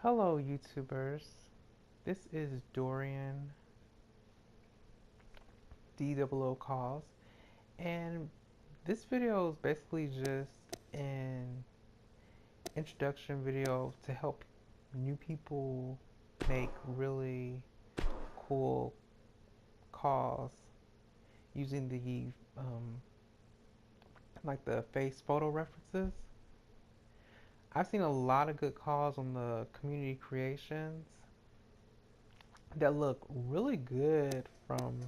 Hello, YouTubers. This is Dorian CAWs, and this video is basically just an introduction video to help new people make really cool CAWs using the like the face photo references. I've seen a lot of good CAWs on the community creations that look really good from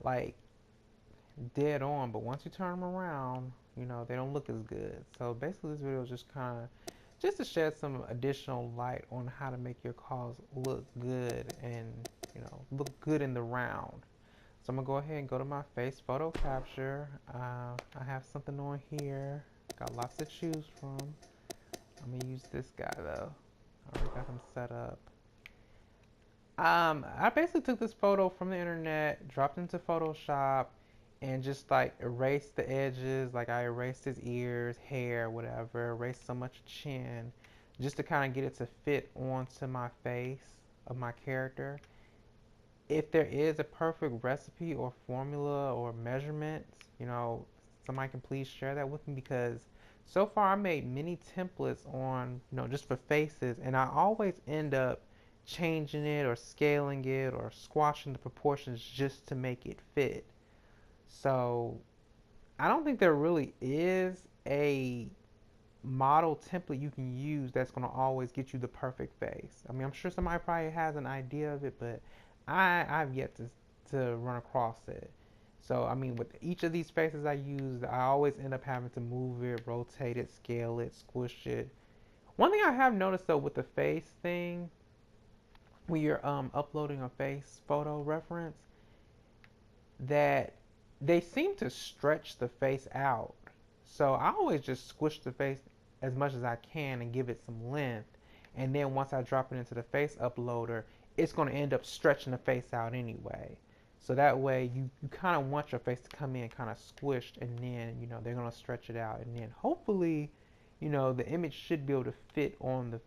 like dead on, but once you turn them around, they don't look as good. So basically, this video is just kind of just to shed some additional light on how to make your CAWs look good and look good in the round. So I'm gonna go ahead and go to my face photo capture. I have something on here. Got lots to choose from. I'm gonna use this guy though. I already got him set up. I basically took this photo from the internet, dropped into Photoshop, and just like erased the edges. Like I erased his ears, hair, whatever, erased so much chin, just to kind of get it to fit onto my face of my character. If there is a perfect recipe or formula or measurements, somebody can please share that with me, because so far I made many templates on, just for faces, and I always end up changing it or scaling it or squashing the proportions just to make it fit. So I don't think there really is a model template you can use that's going to always get you the perfect face. I mean, I'm sure somebody probably has an idea of it, but I've yet to run across it. So I mean, with each of these faces I use, I always end up having to move it, rotate it, scale it, squish it. One thing I have noticed though with the face thing, when you're uploading a face photo reference, that they seem to stretch the face out. So I always just squish the face as much as I can and give it some length. And then once I drop it into the face uploader, it's going to end up stretching the face out anyway. So that way you kind of want your face to come in kind of squished, and then, they're going to stretch it out. And then hopefully, the image should be able to fit on the,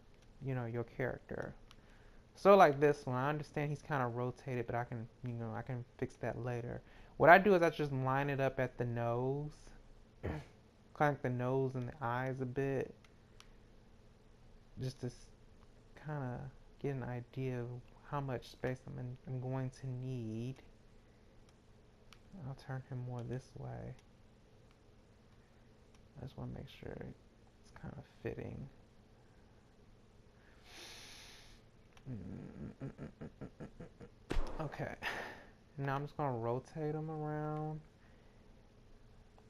your character. So like this one, I understand he's kind of rotated, but I can, I can fix that later. What I do is I just line it up at the nose, clank the nose and the eyes a bit, just to kind of get an idea of how much space I'm going to need. I'll turn him more this way. I just want to make sure it's kind of fitting. Okay, now I'm just gonna rotate them around.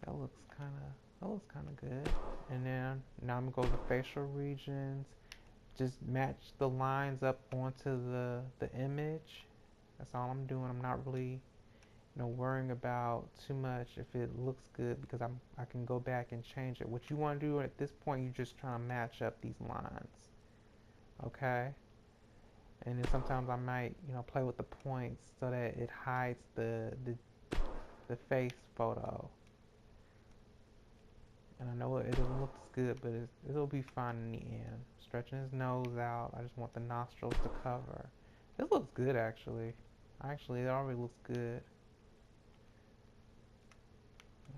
That looks kind of good. And then now I'm gonna go to the facial regions. Just match the lines up onto the image. That's all I'm doing. I'm not really, worrying about too much if it looks good, because I can go back and change it. What you want to do at this point, you're just trying to match up these lines. Okay. And then sometimes I might, play with the points so that it hides the face photo. And I know it doesn't look as good, but it'll be fine in the end. Stretching his nose out. I just want the nostrils to cover. This looks good, actually. Actually, it already looks good.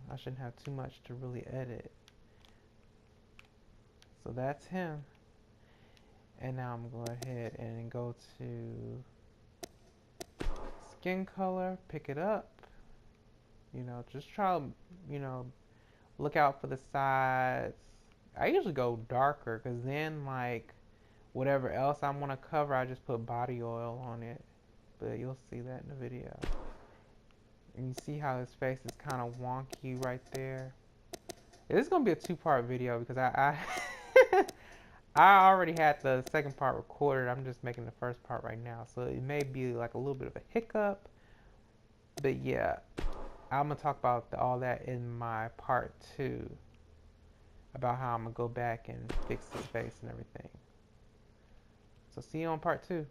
I shouldn't have too much to really edit. So that's him. And now I'm going to go ahead and go to skin color, pick it up. Just try to, look out for the sides. I usually go darker, because then, like, whatever else I want to cover, I just put body oil on it. But you'll see that in the video. And you see how his face is kind of wonky right there. This is going to be a two-part video, because I I already had the second part recorded. I'm just making the first part right now. So it may be like a little bit of a hiccup. But yeah, I'm going to talk about all that in my part 2. About how I'm going to go back and fix his face and everything. So see you on part 2.